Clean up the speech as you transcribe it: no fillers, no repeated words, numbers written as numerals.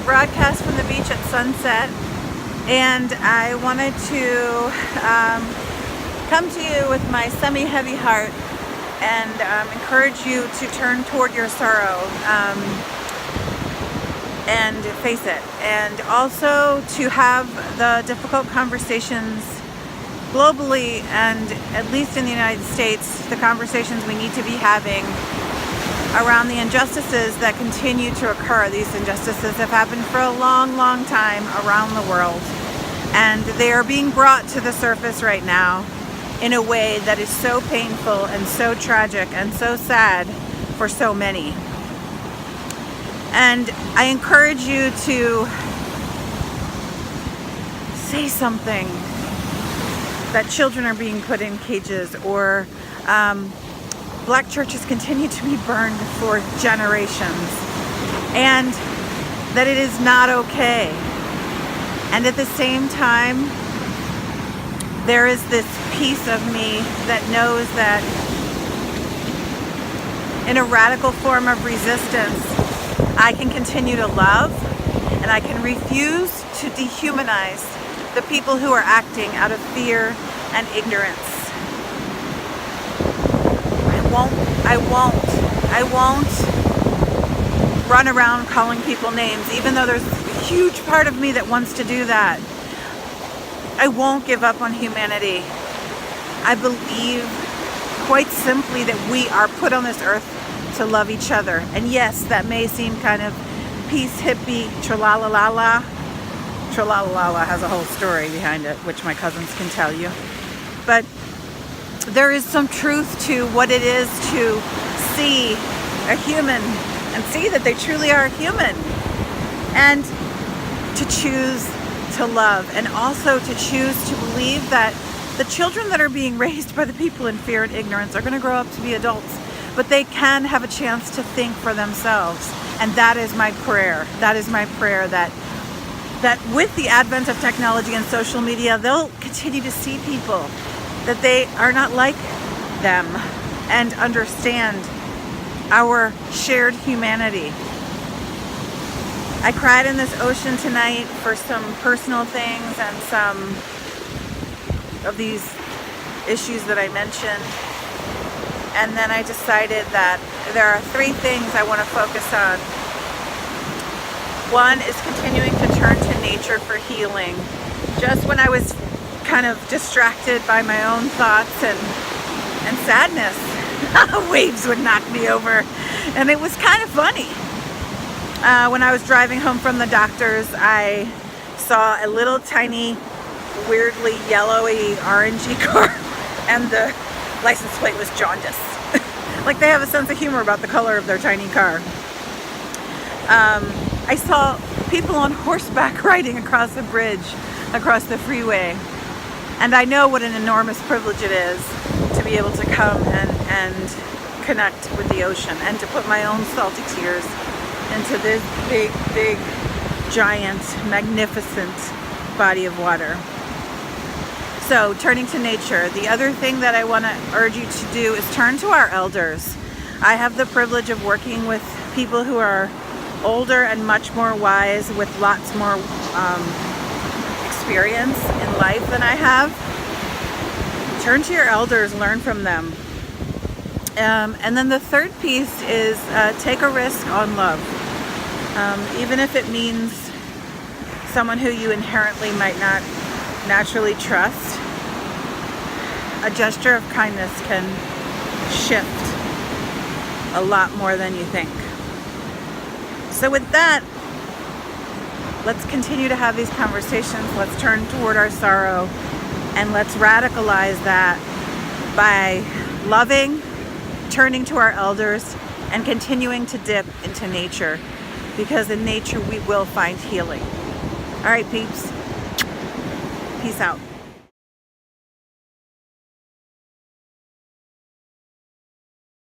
broadcast from the beach at sunset, and I wanted to come to you with my semi-heavy heart and encourage you to turn toward your sorrow and face it, and also to have the difficult conversations globally, and at least in the United States, the conversations we need to be having around the injustices that continue to occur. These injustices have happened for a long, long time around the world, and they are being brought to the surface right now in a way that is so painful and so tragic and so sad for so many. And I encourage you to say something, that children are being put in cages, or black churches continue to be burned for generations, and that it is not okay. And at the same time, there is this piece of me that knows that in a radical form of resistance, I can continue to love, and I can refuse to dehumanize the people who are acting out of fear and ignorance. I won't run around calling people names, even though there's a huge part of me that wants to do that. I won't give up on humanity. I believe quite simply that we are put on this earth to love each other. And yes, that may seem kind of peace hippie, tra-la-la-la-la. Tra-la-la-la-la has a whole story behind it, which my cousins can tell you. But there is some truth to what it is to see a human and see that they truly are human, and to choose to love, and also to choose to believe that the children that are being raised by the people in fear and ignorance are going to grow up to be adults, but they can have a chance to think for themselves. And that is my prayer. That is my prayer, that with the advent of technology and social media, they'll continue to see people, that they are not like them, and understand our shared humanity. I cried in this ocean tonight for some personal things and some of these issues that I mentioned. And then I decided that there are three things I want to focus on. One is continuing to turn to nature for healing. Just when I was kind of distracted by my own thoughts and sadness, waves would knock me over. And it was kind of funny. When I was driving home from the doctor's, I saw a little tiny, weirdly yellowy, orangey car, and the license plate was jaundice. Like they have a sense of humor about the color of their tiny car. I saw people on horseback riding across the bridge, across the freeway. And I know what an enormous privilege it is to be able to come and connect with the ocean, and to put my own salty tears into this big, big, giant, magnificent body of water. So, turning to nature. The other thing that I want to urge you to do is turn to our elders. I have the privilege of working with people who are older and much more wise, with lots more experience in life than I have. Turn to your elders, learn from them. And then the third piece is take a risk on love. Even if it means someone who you inherently might not naturally trust, a gesture of kindness can shift a lot more than you think. So with that, let's continue to have these conversations. Let's turn toward our sorrow, and let's radicalize that by loving, turning to our elders, and continuing to dip into nature, because in nature we will find healing. All right, peeps. Peace out.